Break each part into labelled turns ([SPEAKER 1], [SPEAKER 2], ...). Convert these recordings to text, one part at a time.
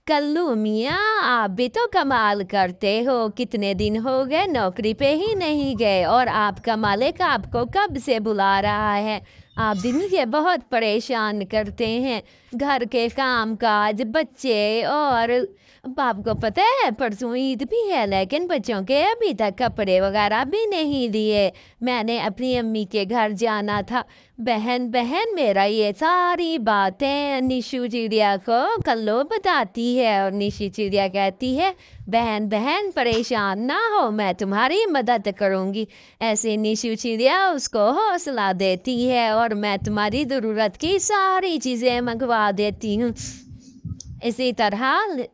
[SPEAKER 1] कल्लू मियाँ, आप भी तो कमाल करते हो। कितने दिन हो गए नौकरी पे ही नहीं गए और आपका मालिक आपको कब से बुला रहा है। आप दिन ये बहुत परेशान करते हैं। घर के काम काज, बच्चे और आपको पता है परसों ईद भी है, लेकिन बच्चों के अभी तक कपड़े वगैरह भी नहीं दिए। मैंने अपनी अम्मी के घर जाना था। बहन बहन मेरा ये सारी बातें निशु चिड़िया को कल्लो बताती है और निशु चिड़िया कहती है, बहन बहन परेशान ना हो, मैं तुम्हारी मदद करूँगी। ऐसे निशु चिड़िया उसको हौसला देती है और मैं तुम्हारी ज़रूरत की सारी चीज़ें मंगवा देती हूँ। इसी तरह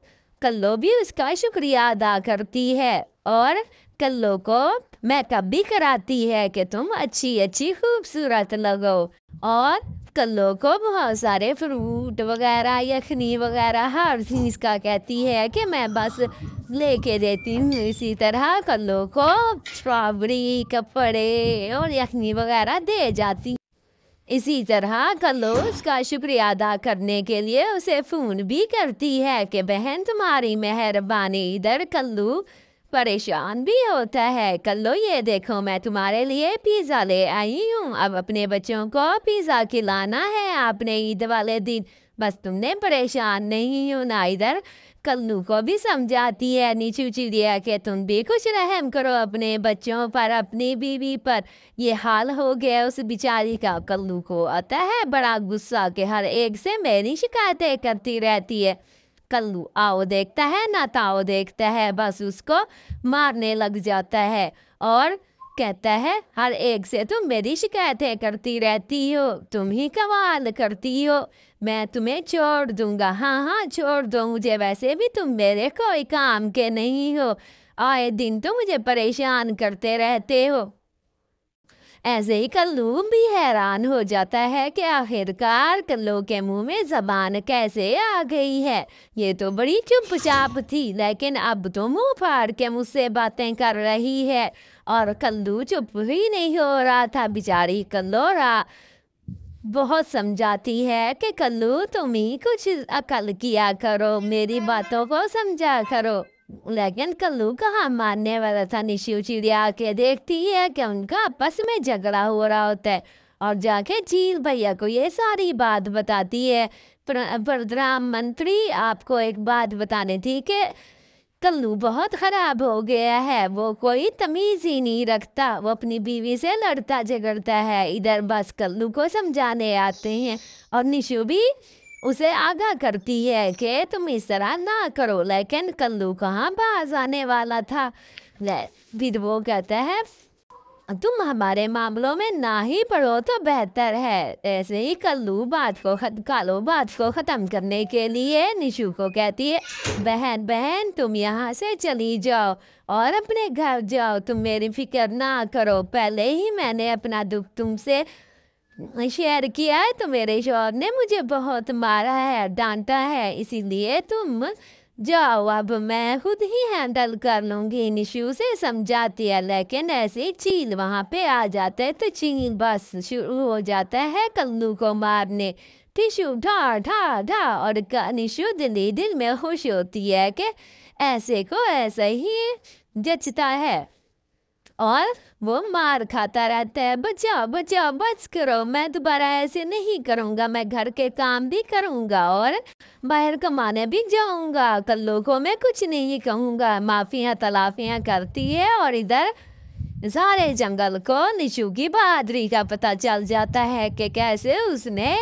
[SPEAKER 1] कल्लो भी उसका शुक्रिया अदा करती है और कल्लो को मेकअप भी कराती है कि तुम अच्छी अच्छी खूबसूरत लगो। और कल्लो को बहुत सारे फ्रूट वगैरह, यखनी वगैरह हर चीज़ का कहती है कि मैं बस लेके देती हूँ। इसी तरह कल्लो को स्ट्रॉबेरी, कपड़े और यखनी वगैरह दे जाती। इसी तरह कल्लो उसका शुक्रिया अदा करने के लिए उसे फ़ोन भी करती है कि बहन तुम्हारी मेहरबानी। इधर कल्लू परेशान भी होता है। कल्लो ये देखो, मैं तुम्हारे लिए पिज़्ज़ा ले आई हूँ। अब अपने बच्चों को पिज़्ज़ा खिलाना है आपने ईद वाले दिन, बस तुमने परेशान नहीं होना। इधर कल्लू को भी समझाती है निशु चिड़िया कि तुम भी कुछ रहम करो अपने बच्चों पर, अपनी बीवी पर। ये हाल हो गया उस बेचारी का। कल्लू को आता है बड़ा गुस्सा कि हर एक से मेरी शिकायतें करती रहती है। कल्लू आओ देखता है ना ताओ देखता है, बस उसको मारने लग जाता है और कहता है, हर एक से तुम मेरी शिकायतें करती रहती हो, तुम ही कमाल करती हो, मैं तुम्हें छोड़ दूंगा। हाँ हाँ छोड़ दो मुझे, वैसे भी तुम मेरे कोई काम के नहीं हो, आए दिन तो मुझे परेशान करते रहते हो। ऐसे ही कल्लू भी हैरान हो जाता है कि आखिरकार कल्लू के मुंह में ज़बान कैसे आ गई है। ये तो बड़ी चुपचाप थी, लेकिन अब तो मुंह फाड़ के मुझसे बातें कर रही है। और कल्लू चुप ही नहीं हो रहा था। बेचारी कल्लोरा बहुत समझाती है कि कल्लू तुम ही कुछ अकल किया करो, मेरी बातों को समझा करो, लेकिन कल्लू कहाँ मानने वाला था। निशु चिड़िया के देखती है कि उनका आपस में झगड़ा हो रहा होता है और जाके झील भैया को ये सारी बात बताती है। प्रधानमंत्री, आपको एक बात बतानी थी कि कल्लू बहुत ख़राब हो गया है, वो कोई तमीज़ ही नहीं रखता, वो अपनी बीवी से लड़ता झगड़ता है। इधर बस कल्लू को समझाने आते हैं और निशु भी उसे आगाह करती है कि तुम इस तरह ना करो, लेकिन कल्लू कहाँ बाज आने वाला था। फिर वो कहता है, तुम हमारे मामलों में ना ही पढ़ो तो बेहतर है। ऐसे ही कल्लू बात को ख़त्म करने के लिए निशु को कहती है, बहन बहन तुम यहाँ से चली जाओ और अपने घर जाओ, तुम मेरी फिक्र ना करो। पहले ही मैंने अपना दुख तुमसे शेयर किया है, तो मेरे शौहर ने मुझे बहुत मारा है, डांटा है, इसीलिए तुम जाओ, अब मैं खुद ही हैंडल कर लूँगी। निशु से समझाती है, लेकिन ऐसे चील वहाँ पे आ जाता है तो चील बस शुरू हो जाता है कल्लू को मारने। टिशु ढा ढा ढा और निशु दिल में खुश होती है कि ऐसे को ऐसा ही जचता है और वो मार खाता रहता है। बचाओ बचाओ बच करो, मैं दोबारा ऐसे नहीं करूँगा, मैं घर के काम भी करूँगा और बाहर कमाने भी जाऊँगा, कल्लू को मैं कुछ नहीं कहूँगा। माफ़ियाँ तलाफियाँ करती है और इधर सारे जंगल को निशु की बहादुरी का पता चल जाता है कि कैसे उसने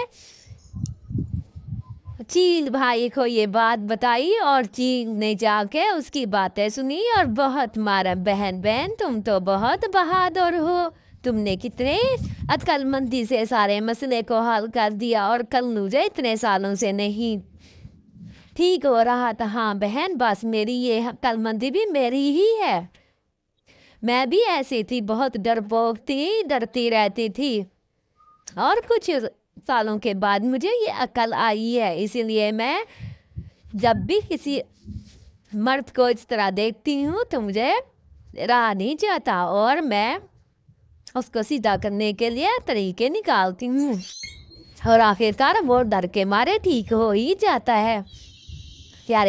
[SPEAKER 1] चील भाई को ये बात बताई और चील ने जाके उसकी बातें सुनी और बहुत मारा। बहन बहन तुम तो बहुत बहादुर हो, तुमने कितने अक्लमंदी से सारे मसले को हल कर दिया और कल्लू जो इतने सालों से नहीं ठीक हो रहा था। हाँ बहन, बस मेरी ये अक्लमंदी भी मेरी ही है, मैं भी ऐसी थी, बहुत डरपोक थी, डरती रहती थी और कुछ सालों के बाद मुझे ये अकल आई है, इसीलिए मैं जब भी किसी मर्द को इस तरह देखती हूँ तो मुझे रहा नहीं जाता और मैं उसको सीधा करने के लिए तरीके निकालती हूँ और आखिरकार वो डर के मारे ठीक हो ही जाता है। क्या